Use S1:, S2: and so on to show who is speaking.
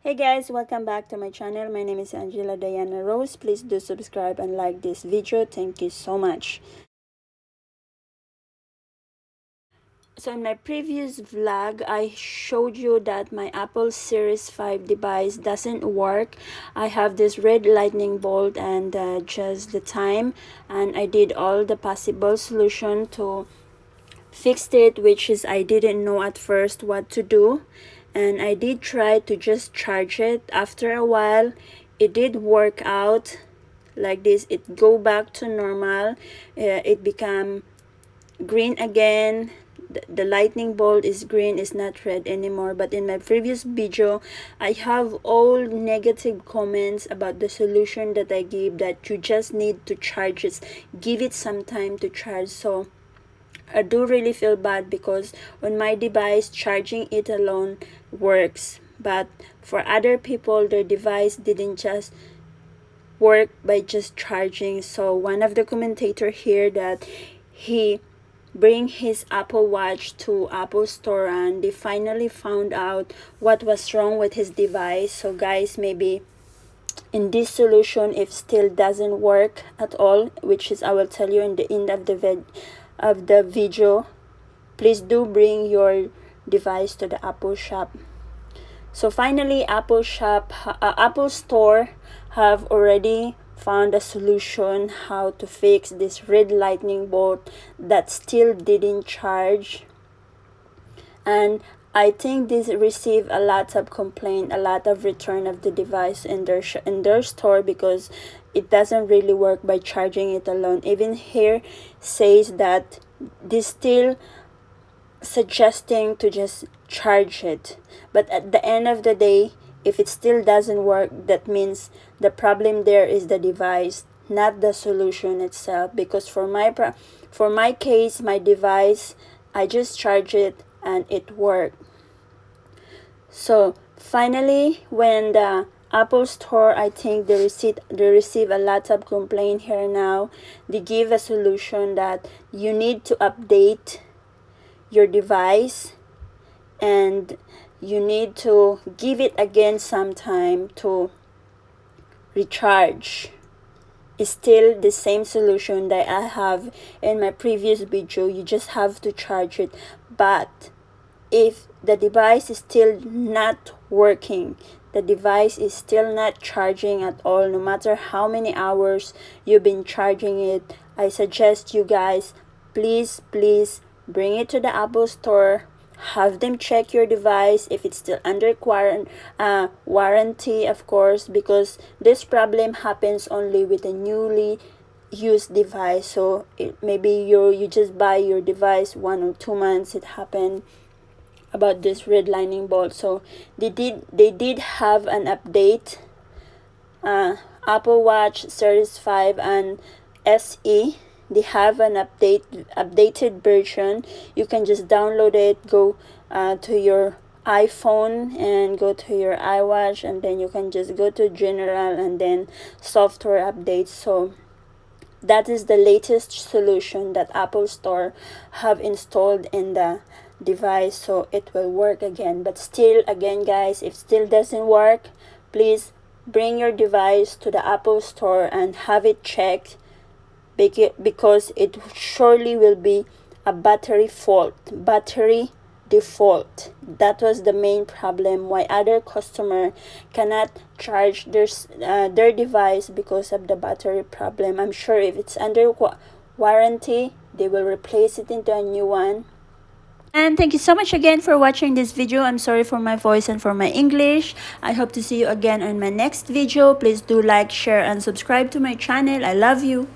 S1: Hey guys, welcome back to my channel. My name is Angela Diana Rose. Please do subscribe and like this video. Thank you so much. So in my previous vlog, I showed you that my Apple Series 5 device doesn't work. I have this red lightning bolt and just the time, and I did all the possible solution to fix it, which is I didn't know at first what to do. And I did try to just charge it. After a while, it did work out like this. It go back to normal. It become green again. The lightning bolt is green, is not red anymore. But in my previous video, I have all negative comments about the solution that I gave, that you just need to charge it, give it some time to charge. So I do really feel bad because on my device, charging it alone works, but for other people, their device didn't just work by just charging. So one of the commentator here that he bring his Apple Watch to Apple Store and they finally found out what was wrong with his device. So guys, maybe in this solution, if still doesn't work at all, which is I will tell you in the end of the video, please do bring your device to the Apple shop. So finally, Apple Store have already found a solution how to fix this red lightning bolt that still didn't charge. And I think this received a lot of complaint, a lot of return of the device in their store, because it doesn't really work by charging it alone. Even here says that this still suggesting to just charge it, but at the end of the day, if it still doesn't work, that means the problem there is the device, not the solution itself. Because for my case, my device, I just charge it and it worked. So finally, when the Apple Store, I think they receive a lot of complaint here now, they give a solution that you need to update your device and you need to give it again some time to recharge. It's still the same solution that I have in my previous video. You just have to charge it. But if the device is still not working, the device is still not charging at all, no matter how many hours you've been charging it, I suggest you guys, please bring it to the Apple Store. Have them check your device if it's still under warranty, of course, because this problem happens only with a newly used device. So maybe you just buy your device 1 or 2 months, it happened about this red lightning bolt. So they did have an update. Apple Watch Series 5 and SE, they have an updated version. You can just download it, go to your iPhone and go to your iWATCH, and then you can just go to general and then software updates. So that is the latest solution that Apple Store have installed in the device, so it will work again. But still, again guys, if still doesn't work, please bring your device to the Apple Store and have it checked, because it surely will be a battery default. That was the main problem why other customer cannot charge their device, because of the battery problem. I'm sure if it's under warranty, they will replace it into a new one. And thank you so much again for watching this video. I'm sorry for my voice and for my English. I hope to see you again on my next video. Please do like, share, and subscribe to my channel. I love you.